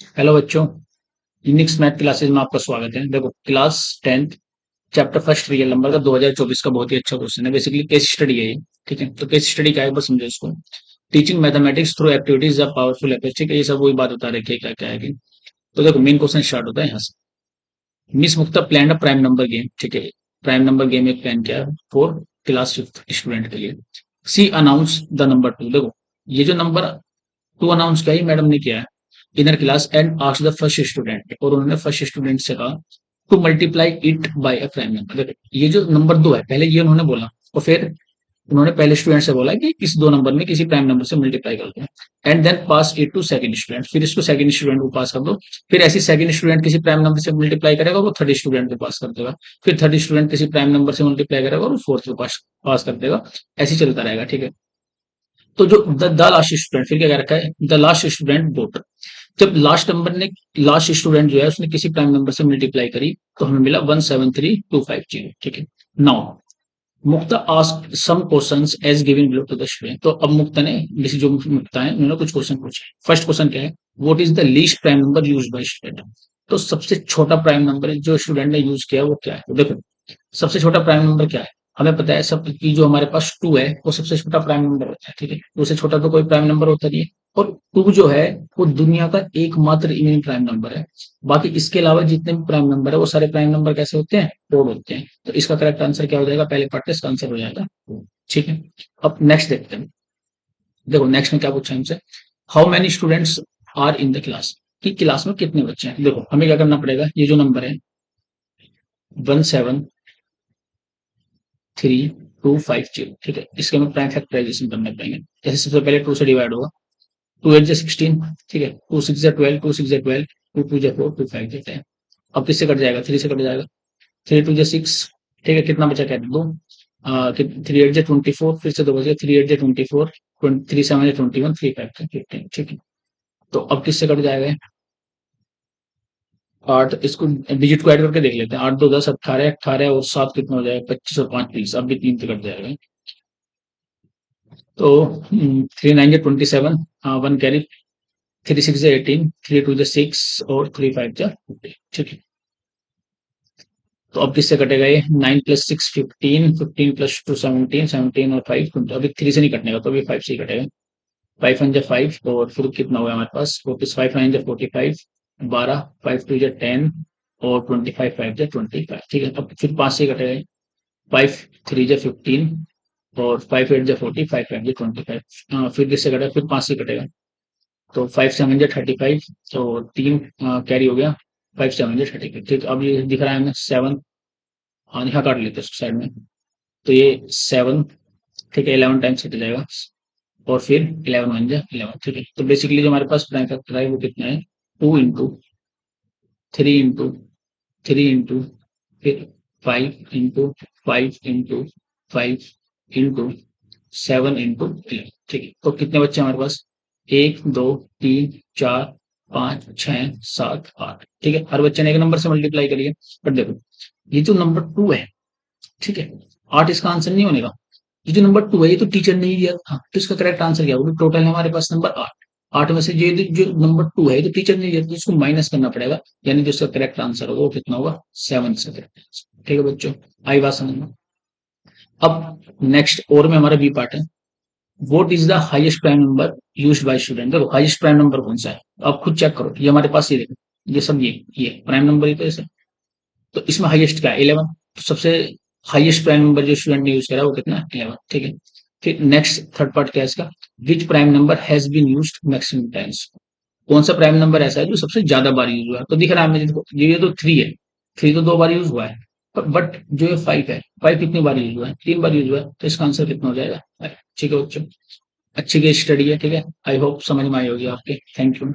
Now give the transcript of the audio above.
Hello बच्चों। Unix math classes में आपका स्वागत है। देखो, class 10th chapter first real number का 2024 का बहुत ही अच्छा क्वेश्चन है। बेसिकली केस स्टडी है ये। ठीक है, तो केस स्टडी क्या है, बस समझो इसको। Teaching mathematics through activities a powerful approach. ठीक है, ये सब वही बात बता रखी है क्या क्या है कि। तो देखो, मेन क्वेश्चन स्टार्ट होता है यहाँ से। Miss Mukta plan a prime number game. ठीक है, प्राइम नंबर गेम एक प्लान किया फॉर क्लास फिफ्थ स्टूडेंट के लिए। सी अनाउंस द नंबर टू। देखो, ये जो नंबर टू अनाउंस किया, मैडम ने किया है inner class and ask the first student, और उन्होंने फर्स्ट स्टूडेंट से कहा to multiply it by a prime number. ये जो नंबर दो है, पहले ये उन्होंने बोला, और फिर उन्होंने पहले स्टूडेंट से बोला कि इस दो नंबर में किसी प्राइम नंबर से मल्टीप्लाई कर दो, and then pass it to second student. फिर इसको सेकंड स्टूडेंट को पास कर दो। फिर ऐसी सेकंड स्टूडेंट किसी प्राइम नंबर से मल्टीप्लाई करेगा, वो थर्ड स्टूडेंट को पास कर देगा। फिर थर्ड स्टूडेंट किसी प्राइम नंबर से मल्टीप्लाई करेगा, वो फोर्थ को पास कर देगा। ऐसे ही चलता रहेगा। ठीक है, तो जो द लास्ट स्टूडेंट, फिर क्या कह रखा है, द लास्ट स्टूडेंट बोट। जब लास्ट स्टूडेंट जो है उसने किसी प्राइम नंबर से मल्टीप्लाई करी, तो हमें मिला 173250। ठीक है, now Mukta ask some questions as given below to the student. तो अब मुक्ता ने, जैसे जो मुक्ता है, उन्होंने कुछ क्वेश्चन पूछे। फर्स्ट क्वेश्चन क्या है, what is the least prime number used by student. तो सबसे छोटा प्राइम नंबर जो स्टूडेंट ने यूज किया वो क्या है। तो देखो, सबसे छोटा प्राइम नंबर क्या है, हमें पता है सब कि जो हमारे पास टू है वो सबसे छोटा प्राइम नंबर होता है। ठीक है, उससे छोटा तो कोई प्राइम नंबर होता नहीं है। और टू जो है वो दुनिया का एकमात्र इवन प्राइम नंबर है। बाकी इसके अलावा जितने भी प्राइम नंबर है वो सारे प्राइम नंबर कैसे होते हैं, ओड होते हैं। तो इसका करेक्ट आंसर क्या हो जाएगा, पहले पार्ट का इसका आंसर हो जाएगा। ठीक है, अब नेक्स्ट देखते हैं। देखो, नेक्स्ट में क्या पूछा हमसे, how many students are in the class, कि क्लास में कितने बच्चे हैं। देखो, हमें क्या करना पड़ेगा, ये जो नंबर है 173 250, ठीक है, इसके हमें प्राइम फैक्टराइजेशन करने पड़ेंगे। जैसे सबसे पहले टू से डिवाइड होगा, टू एट जा 16, ठीक है, टू सिक्स जा 12, टू सिक्स जा 12, टू टू जा 4, टू फाइव जा 10। अब किससे कट जाएगा, थ्री से कट जाएगा, थ्री टू जा 6। ठीक है, कितना बचा, क्या दो, थ्री एट जा 24, फिर से दो बचे, थ्री एट जा 24, थ्री सेवन जा 21, थ्री फाइव जा 15। ठीक है, तो अब किससे कट जाएगा, आठ, इसको डिजिट को ऐड करके देख लेते हैं। आठ दो 10, 18, 18 और सात कितना हो जाएगा, 25 और 5 30। अब भी तीन से कट जाएगा। तो थ्री नाइन जा 27, वन कैरी, थ्री सिक्स जा 18, थ्री टू जा 6 और थ्री फाइव जा 15। ठीक है, तो अब किससे कटेगा ये, 9 प्लस 6 15, 15 प्लस 2 17, 17 और 5 20। अभी थ्री से नहीं कटने का, तो अभी फाइव से ही कटेगा। फाइव वन जा 5, और फिर कितना हुआ हमारे पास, 45 नाइन जा 45, 12, 5 टू जा 10 और 25 5 जा 25। ठीक है, अब फिर पांच से ही कटेगा। फाइव थ्री जा 15, और फाइव एट जा 40, फाइव फाइव जा 25। फिर किससे कटेगा, फिर पांच से कटेगा। तो फाइव सेवन जा 35, तो तीन कैरी हो गया, फाइव सेवन जा 35। ठीक, अब ये दिख रहा है हमें सेवन, हाँ यहाँ काट लेते हैं साइड में। तो ये सेवन, ठीक है, 11 टाइम्स कट जाएगा, और फिर 11 वन जा 11। ठीक है, तो बेसिकली जो हमारे पास प्राइम फैक्टर है वो कितना है, two into three into three into फिर five into five into five into seven into 11। ठीक है, तो कितने बच्चे हमारे पास, एक दो तीन चार पांच छह सात आठ। ठीक है, हर बच्चे ने एक नंबर से मल्टीप्लाई करिए। बट देखो, ये जो नंबर टू है, ठीक है, आठ इसका आंसर नहीं होने का। ये जो नंबर टू है ये तो टीचर ने ही दिया था, तो इसका करेक्ट आंसर क्या होगा, टोटल है हमारे पास नंबर आठ। आठ में से ये जो नंबर टू है तो टीचर ने दिया, तो इसको माइनस करना पड़ेगा। यानी जो इसका करेक्ट आंसर होगा वो कितना होगा, सेवन से करेक्ट आंसर। ठीक है बच्चों, आई बात समझ में। अब नेक्स्ट और में हमारा बी पार्ट है, what is the highest prime number used by student. देखो, हाईएस्ट प्राइम नंबर कौन सा है, आप खुद चेक करो। ये हमारे पास, ये देखो, ये सब ये प्राइम नंबर ही तो ऐसे। तो इसमें हाईएस्ट क्या है, 11। तो सबसे हाईएस्ट प्राइम नंबर जो स्टूडेंट ने यूज करा वो कितना है, 11। ठीक है, फिर नेक्स्ट थर्ड पार्ट क्या है इसका, which prime number has been used maximum times. कौन सा प्राइम नंबर ऐसा है जो सबसे ज्यादा बार यूज हुआ है। तो दिख रहा है हमें, देखो, ये तो थ्री है, थ्री तो दो बार यूज हुआ है। बट जो ये फाइव है, फाइव कितनी बार यूज हुआ है, तीन बार यूज हुआ है। तो इसका आंसर कितना हो जाएगा, 5। ठीक है बच्चों, अच्छी की स्टडी है। ठीक है, आई होप समझ में आई होगी आपके। Thank you.